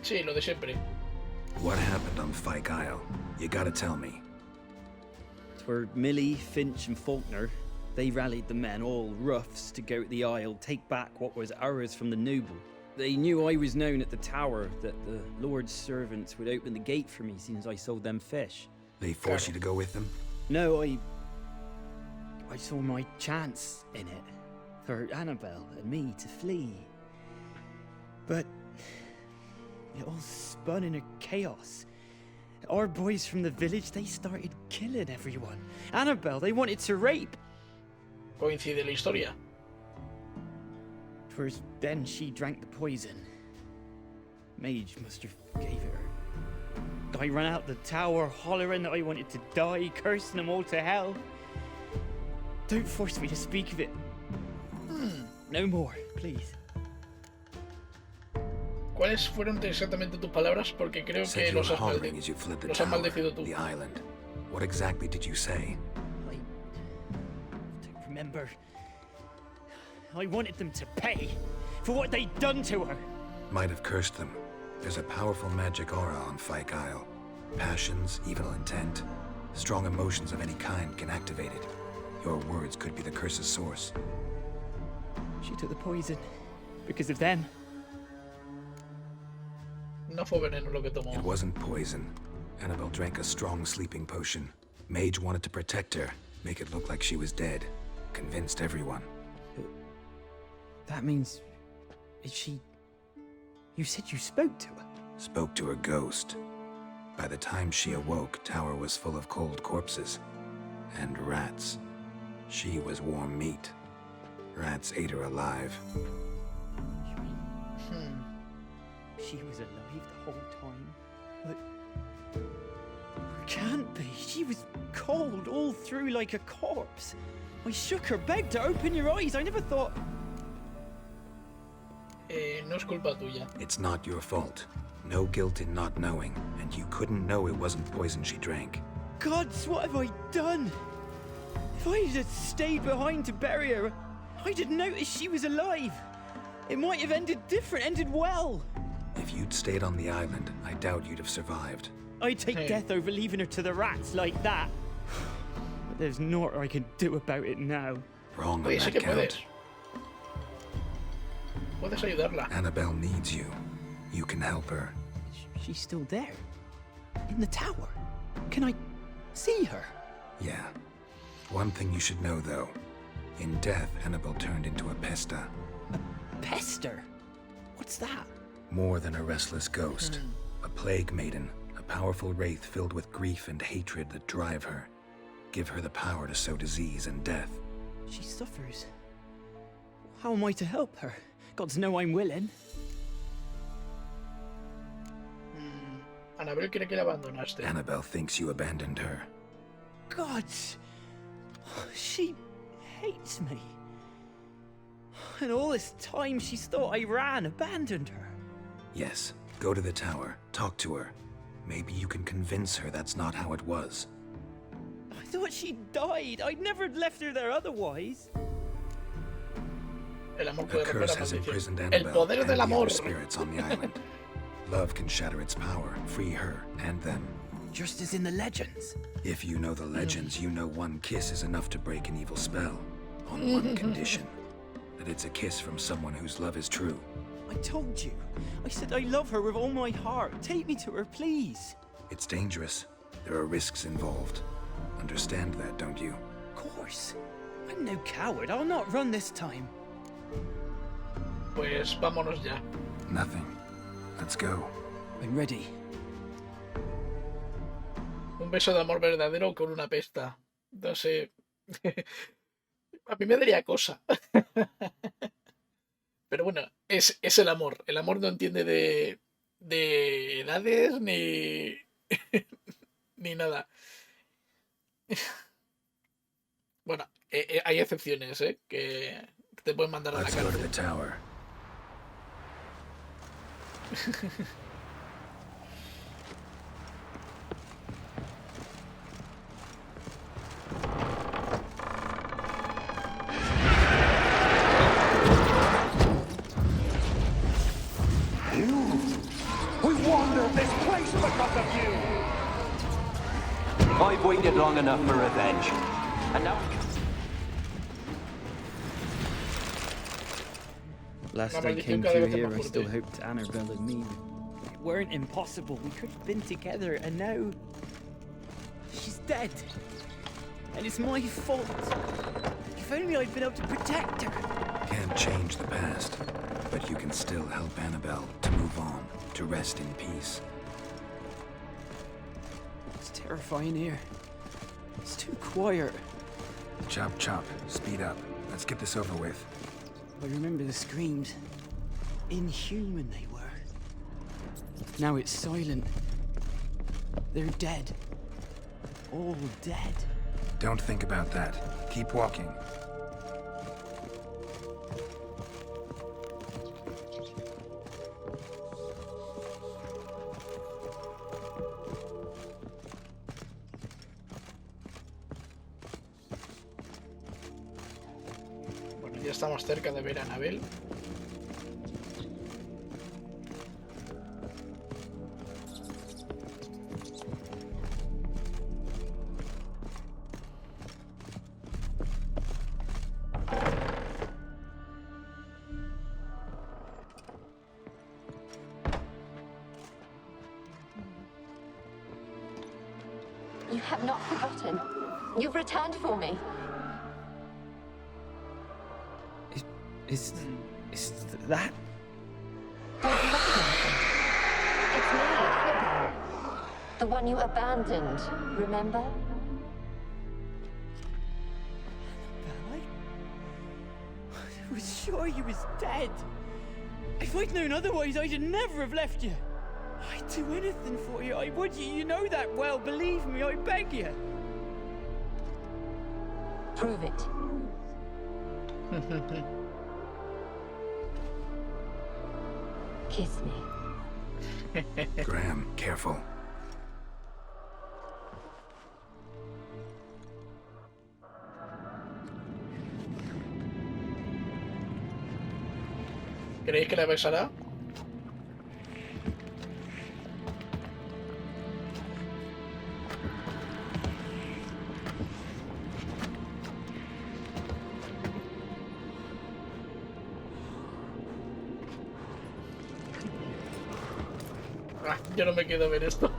Sí, lo de siempre. What happened on Fyke Isle? You gotta tell me. Twere Millie, Finch and Faulkner. They rallied the men, all roughs, to go to the Isle, take back what was ours from the noble. They knew I was known at the tower, that the Lord's servants would open the gate for me since I sold them fish. They forced you to go with them? No, I saw my chance in it, for Annabelle and me to flee. But it all spun in a chaos. Our boys from the village, they started killing everyone. Annabelle, they wanted to rape. Coincide la historia. 'Twas then she drank the poison. Mage must have gave it her. I ran out the tower hollering that I wanted to die, cursing them all to hell. Don't force me to speak of it. No more, please. ¿Cuáles fueron exactamente tus palabras? Porque creo Said que you los were has, hollering as you fled the los has tower, maldecido tú. the island. What exactly did you say? I don't remember. I wanted them to pay for what they'd done to her. Might have cursed them. There's a powerful magic aura on Fyke Isle. Passions, evil intent, strong emotions of any kind can activate it. Your words could be the curse's source. She took the poison because of them. No fue veneno lo que tomó. It wasn't poison. Annabelle drank a strong sleeping potion. Mage wanted to protect her, make it look like she was dead. Convinced everyone. That means... Is she... You said you spoke to her? Spoke to her ghost. By the time she awoke, Tower was full of cold corpses. And rats. She was warm meat. Rats ate her alive. She was alive the whole time? But... Can't be. She was cold all through like a corpse. I shook her, begged her, open your eyes. I never thought... No es culpa tuya. It's not your fault. No guilt in not knowing, and you couldn't know it wasn't poison she drank. Gods, what have I done? If I had stayed behind to bury her, I'd have noticed she was alive. It might have ended different, ended well. If you'd stayed on the island, I doubt you'd have survived. I'd take death over leaving her to the rats like that. But there's naught I can do about it now. Wrong on Oye, sí that que count. Puedes ayudarla. Annabelle needs you. You can help her. She's still there. In the tower. Can I see her? Yeah. One thing you should know, though. In death, Annabelle turned into a pesta. A pester? What's that? More than a restless ghost. A plague maiden. A powerful wraith filled with grief and hatred that drive her. Give her the power to sow disease and death. She suffers. How am I to help her? Gods know I'm willing. Annabelle quiere que la abandonaste. Annabelle thinks you abandoned her. Gods! She hates me. And all this time she's thought I ran, abandoned her. Yes. Go to the tower. Talk to her. Maybe you can convince her that's not how it was. I thought she died. I'd never left her there otherwise. El amor A puede romper curse la has maldición. imprisoned El Annabelle poder and del the amor. other spirits on the island. Love can shatter its power, free her and them. Just as in the legends. If you know the legends, you know one kiss is enough to break an evil spell. On one condition. That it's a kiss from someone whose love is true. I told you. I said I love her with all my heart. Take me to her, please. It's dangerous. There are risks involved. Understand that, don't you? Of course. I'm no coward. I'll not run this time. Pues vámonos ya. Nothing. Let's go. I'm ready. Un beso de amor verdadero con una pesta. No sé. A mí me daría cosa. Pero bueno, es el amor. El amor no entiende de edades ni, ni nada. Bueno, hay excepciones, que te pueden mandar a la Let's go to cárcel. the tower. We wandered this place because of you! I've waited long enough for revenge. And now... Last La I maldición came cada through vez es here, más I still fuerte. hoped Annabelle and me weren't impossible. We could have been together, and now she's dead. And it's my fault. If only I'd been able to protect her. Can't change the past, but you can still help Annabelle to move on, to rest in peace. It's terrifying here. It's too quiet. Chop chop, speed up. Let's get this over with. I remember the screams. Inhuman they were. Now it's silent. They're dead. All dead. Don't think about that. Keep walking. Bueno, ya estamos cerca de ver a Annabelle. You have not forgotten. You've returned for me. Is that? It's me, Annabelle. The one you abandoned, remember? I was sure you was dead. If I'd known otherwise, I'd never have left you. I'd do anything for you, I would. You know that well. Believe me, I beg you. Prove it. Kiss me. Graham, careful. ¿Creéis que la besará? Ah, yo no me quedo a ver esto.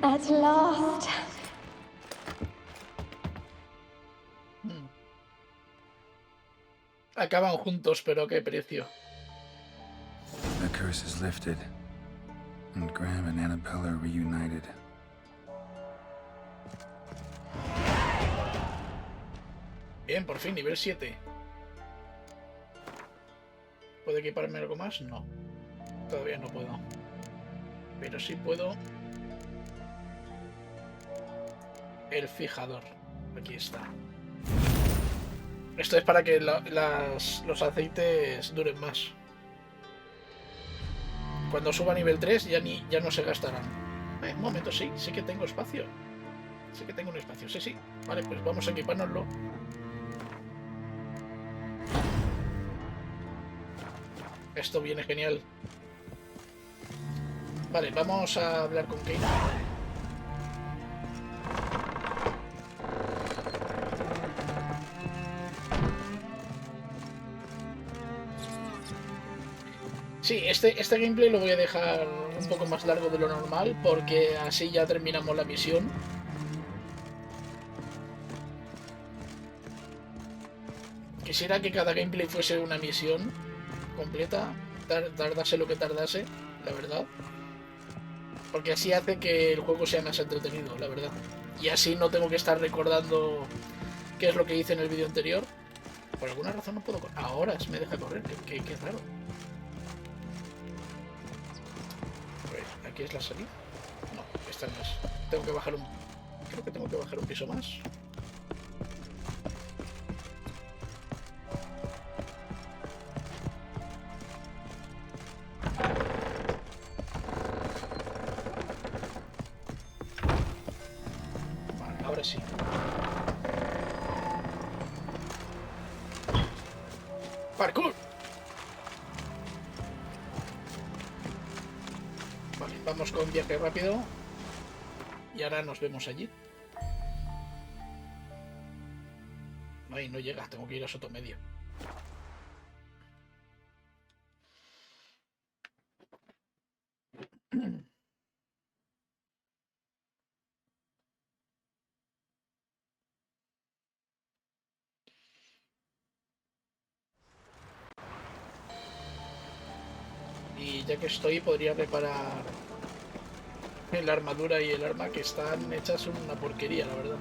At last. Acaban juntos, pero ¿a qué precio? The curse is lifted, and Graham and Annabelle are reunited. Bien, por fin, nivel 7. ¿Puedo equiparme algo más? No. Todavía no puedo. Pero sí puedo... El fijador. Aquí está. Esto es para que los aceites duren más. Cuando suba a nivel 3 ya no se gastarán. Un momento, sí que tengo espacio. Sí que tengo un espacio, sí. Vale, pues vamos a equipárnoslo. Esto viene genial. Vale, vamos a hablar con Kate. Sí, este gameplay lo voy a dejar un poco más largo de lo normal, porque así ya terminamos la misión. Quisiera que cada gameplay fuese una misión completa, tardase lo que tardase, la verdad. Porque así hace que el juego sea más entretenido, la verdad. Y así no tengo que estar recordando qué es lo que hice en el vídeo anterior. Por alguna razón no puedo correr. Ahora me deja correr, qué raro. ¿Aquí es la salida? No, esta no es. Tengo que bajar un... Creo que tengo que bajar un piso más. Vale, ahora sí. ¡Parkour! Vamos con viaje rápido y ahora nos vemos allí. Ay, no llega, tengo que ir a Sotomedio. Y ya que estoy, podría reparar la armadura y el arma, que están hechas una porquería, la verdad.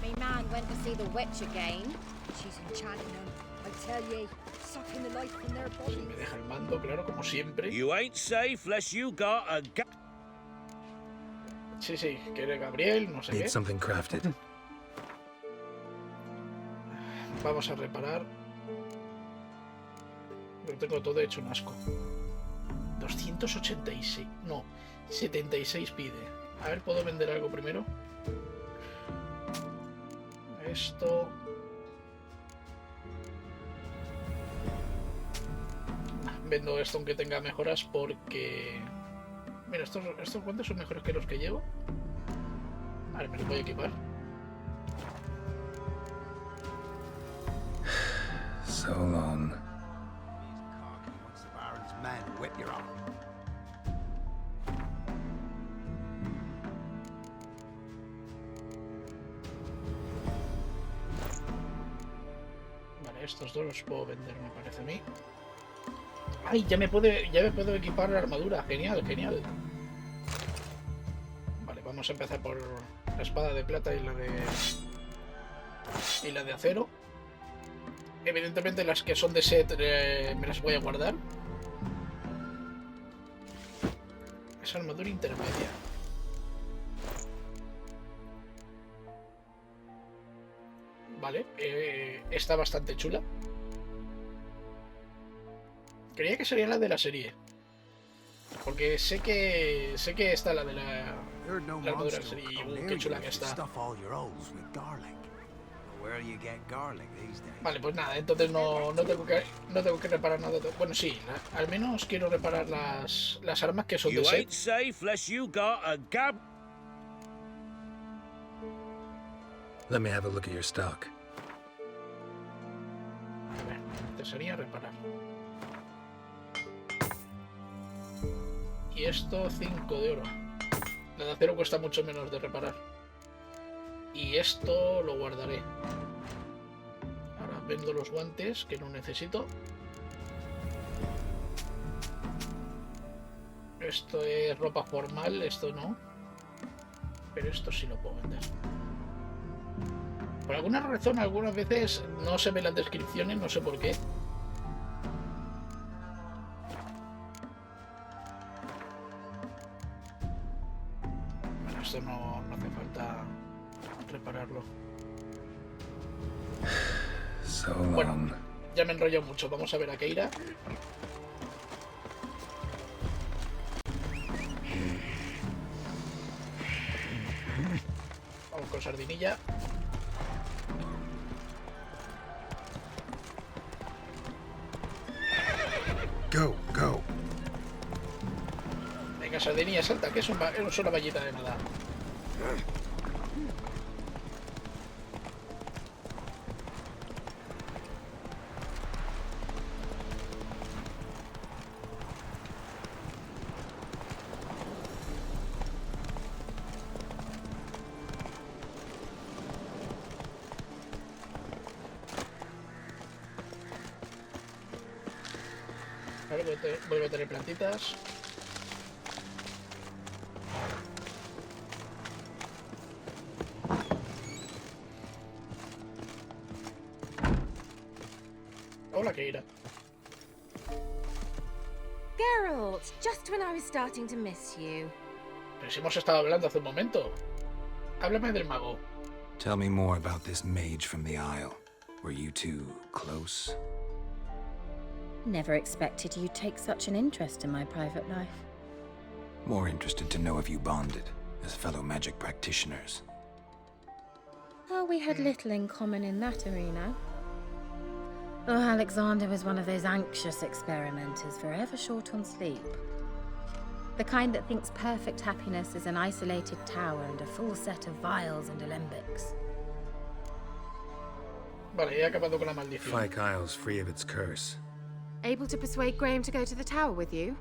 My man went to see the witch again. She's enchanting them, I tell ye, sucking the life from their bodies. Me deja el mando, claro, como siempre. You ain't safe unless you got a Sí, que era Gabriel, no sé qué. Something crafted. Vamos a reparar. Lo tengo todo hecho un asco. 286. No, 76 pide. A ver, ¿puedo vender algo primero? Esto... Vendo esto aunque tenga mejoras porque... Mira, estos guantes son mejores que los que llevo. A ver, me los voy a equipar. So long. Vale, estos dos los puedo vender, me parece a mí. ¡Ay! Ya me puedo equipar la armadura. Genial, genial. Vale, vamos a empezar por la espada de plata y la de acero. Evidentemente las que son de set me las voy a guardar. Esa armadura intermedia. Vale, está bastante chula. Creía que sería la de la serie. Porque sé que está la de la armadura de la serie. Y qué chula que está. Vale, pues nada, entonces no tengo que reparar nada. Bueno, sí, al menos quiero reparar las armas que son de set. Let me have a look at your stock. A ver, necesaria reparar. Y esto 5 de oro. La de acero cuesta mucho menos de reparar. Y esto lo guardaré. Ahora vendo los guantes que no necesito. Esto es ropa formal, esto no. Pero esto sí lo puedo vender. Por alguna razón, algunas veces no se ven las descripciones, no sé por qué. Bueno, esto no hace falta repararlo. Bueno, ya me enrollo mucho. Vamos a ver a Keira. Vamos con Sardinilla. Go. Venga, Sardinilla, salta, que es una vallita de nada. Vuelvo a tener plantitas. Hola, Keira. Geralt, just when I was starting to miss you. Pero si hemos estado hablando hace un momento. Háblame del mago. Tell me more about this mage from the Isle. Were you two close? Never expected you'd take such an interest in my private life. More interested to know if you bonded as fellow magic practitioners. Oh, we had little in common in that arena. Oh, Alexander was one of those anxious experimenters, forever short on sleep. The kind that thinks perfect happiness is an isolated tower and a full set of vials and alembics. Vale, he acabado con la maldición. Fyke Isle's free of its curse. Able to persuade Graham to go to the tower with you?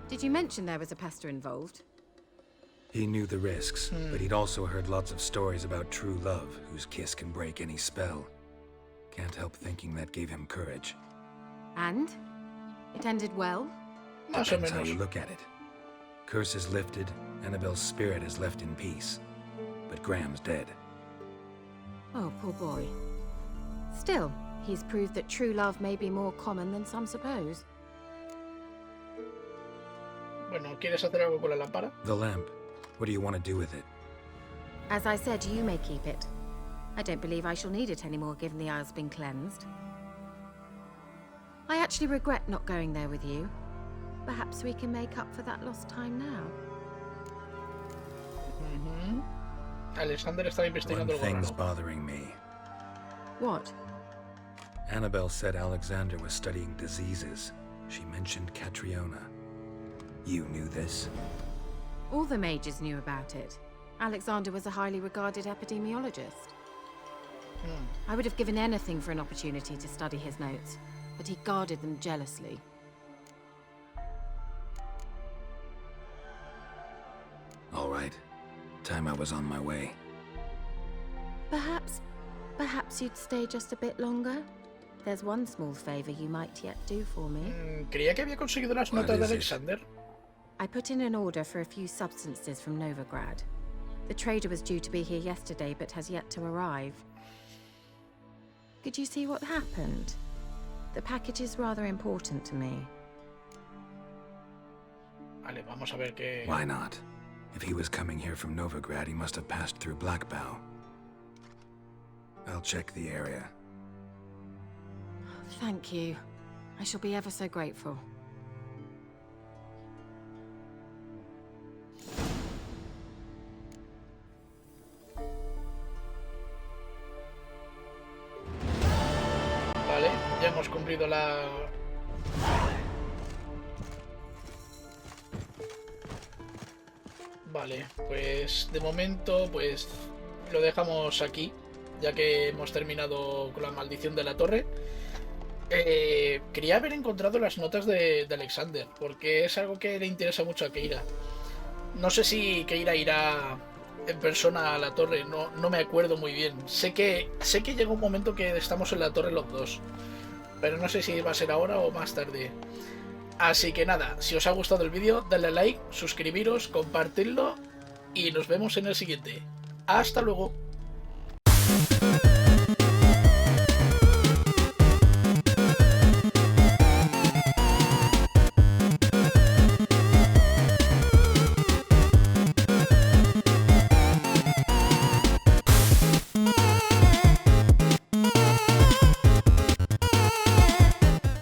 Did you mention there was a pester involved? He knew the risks, but he'd also heard lots of stories about true love, whose kiss can break any spell. Can't help thinking that gave him courage. And? It ended well? Depends how you look at it. Curse is lifted, Annabelle's spirit is left in peace. But Graham's dead. Oh, poor boy. Still, he's proved that true love may be more common than some suppose. Bueno, ¿quieres hacer algo con la lámpara? The lamp. What do you want to do with it? As I said, you may keep it. I don't believe I shall need it anymore, given the Isle's been cleansed. I actually regret not going there with you. Perhaps we can make up for that lost time now. Alexander está investigando One algo thing's raro. bothering me. What? Annabelle said Alexander was studying diseases. She mentioned Catriona. You knew this? All the mages knew about it. Alexander was a highly regarded epidemiologist. I would have given anything for an opportunity to study his notes, but he guarded them jealously. All right. Time I was on my way. Perhaps you'd stay just a bit longer? There's one small favor you might yet do for me. Creía que había conseguido las notas de Alexander. I put in an order for a few substances from Novigrad. The trader was due to be here yesterday, but has yet to arrive. Could you see what happened? The package is rather important to me. Vale, vamos a ver qué... Why not? If he was coming here from Novigrad, he must have passed through Blackbow. I'll check the area. Thank you. I shall be ever so grateful. Vale, ya hemos cumplido la... Vale, pues de momento pues lo dejamos aquí, ya que hemos terminado con la maldición de la torre. Quería haber encontrado las notas de Alexander, porque es algo que le interesa mucho a Keira. No sé si Keira irá en persona a la torre, no me acuerdo muy bien. Sé que llega un momento que estamos en la torre los dos, pero no sé si va a ser ahora o más tarde. Así que nada, si os ha gustado el vídeo, dadle a like, suscribiros, compartidlo y nos vemos en el siguiente. ¡Hasta luego!